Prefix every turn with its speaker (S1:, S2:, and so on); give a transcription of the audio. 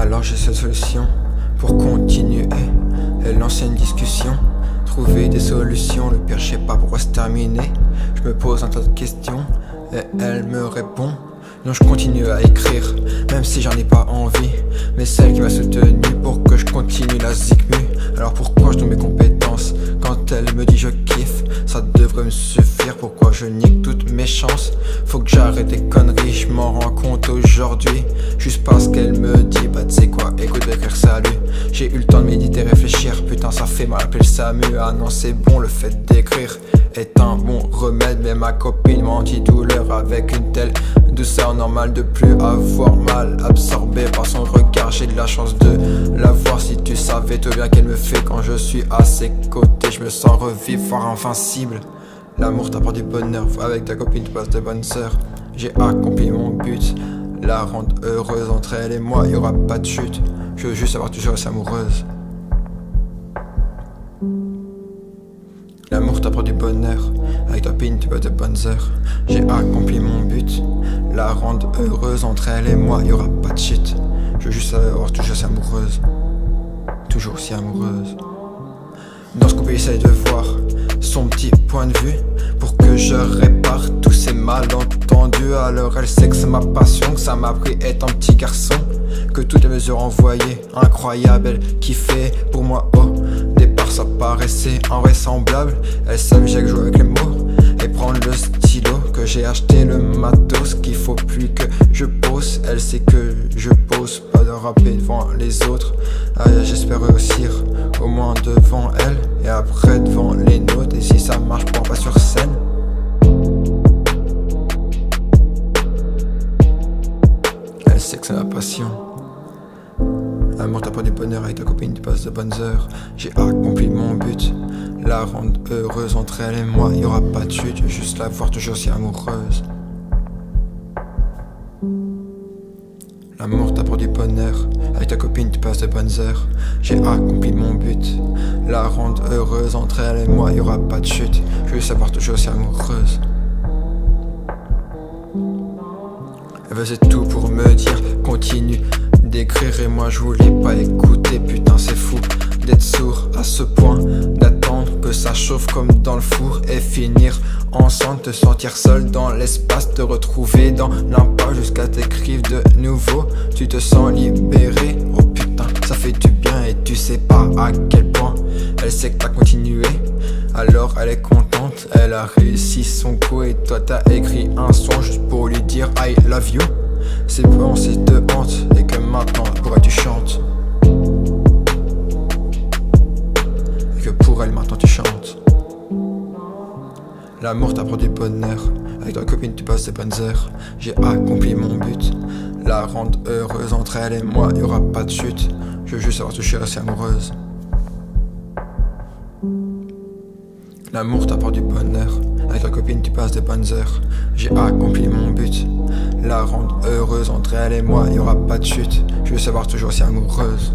S1: Alors j'ai cette solution pour continuer et lancer une discussion, trouver des solutions. Le pire, je sais pas pourquoi c'est terminé. Je me pose un tas de questions et elle me répond. Non, je continue à écrire, même si j'en ai pas envie. Mais celle qui m'a soutenu pour que je continue la zigmu. Alors pourquoi je donne mes compétences quand elle me dit je kiffe? Ça devrait me suffire, pourquoi je nique toutes mes chances? Faut que j'arrête les conneries, je m'en rends compte aujourd'hui. Juste parce qu'elle me dit bah tu sais quoi, écoute d'écrire salut. J'ai eu le temps de méditer, réfléchir, putain ça fait mal appeler le SAMU. Ah non c'est bon, le fait d'écrire est un bon remède. Mais ma copine m'antidouleur avec une telle douceur normale de plus avoir mal. Absorbé par son regard, j'ai de la chance de la voir. Si tu savais tout bien qu'elle me fait quand je suis à ses côtés, je me sens revivre, voire invincible. L'amour t'apporte du bonheur, avec ta copine tu passes de bonnes sœurs. J'ai accompli mon but, la rendre heureuse. Entre elle et moi y'aura pas de chute, je veux juste savoir toujours rester amoureuse. L'amour t'apporte du bonheur, avec ta copine tu passes de bonnes heures. J'ai accompli mon but, la rendre heureuse. Entre elle et moi y'aura pas de shit, je veux juste savoir toujours si amoureuse. Toujours si amoureuse. Dans ce couple j'essaye de voir son petit point de vue pour que je répare tous ces malentendus. Alors elle sait que c'est ma passion, que ça m'a appris être un petit garçon, que toutes les mesures envoyées, incroyable, elle kiffait pour moi. Au départ ça paraissait invraisemblable. Elle s'amusait que jouer avec les mots et prendre le stylo, que j'ai acheté le matos, qu'il faut plus que je pose. Elle sait que je pose, pas de rapper devant les autres. Ah, j'espère réussir au moins devant elle et après devant les nôtres. Et si ça marche, prends pas sur scène. Elle sait que c'est ma passion. L'amour t'apporte du bonheur, avec ta copine tu passes de bonnes heures. J'ai accompli mon but, la rendre heureuse. Entre elle et moi y'aura pas de chute, je veux juste la voir toujours si amoureuse. L'amour t'apporte du bonheur, avec ta copine tu passes de bonnes heures. J'ai accompli mon but, la rendre heureuse. Entre elle et moi y'aura pas de chute, je veux savoir toujours si amoureuse. Elle faisait tout pour me dire continue d'écrire et moi je voulais pas écouter. Putain c'est fou d'être sourd à ce point, d'attendre que ça chauffe comme dans le four et finir ensemble, te sentir seul dans l'espace, te retrouver dans l'impasse jusqu'à t'écrire de nouveau. Tu te sens libéré, oh putain ça fait du bien et tu sais pas à quel point. Elle sait que t'as continué, alors elle est contente, elle a réussi son coup et toi t'as écrit un son juste pour lui dire I love you. C'est bon, c'est te hante et que maintenant pour elle tu chantes, et que pour elle maintenant tu chantes. L'amour t'apporte du bonheur, avec ta copine tu passes des bonnes heures. J'ai accompli mon but, la rendre heureuse. Entre elle et moi y'aura pas de chute, je veux juste savoir si je suis restée amoureuse. L'amour t'apporte du bonheur, avec ta copine tu passes des bonnes heures. J'ai accompli mon but, la rendre heureuse. Entre elle et moi y'aura pas de chute, je veux savoir toujours si amoureuse.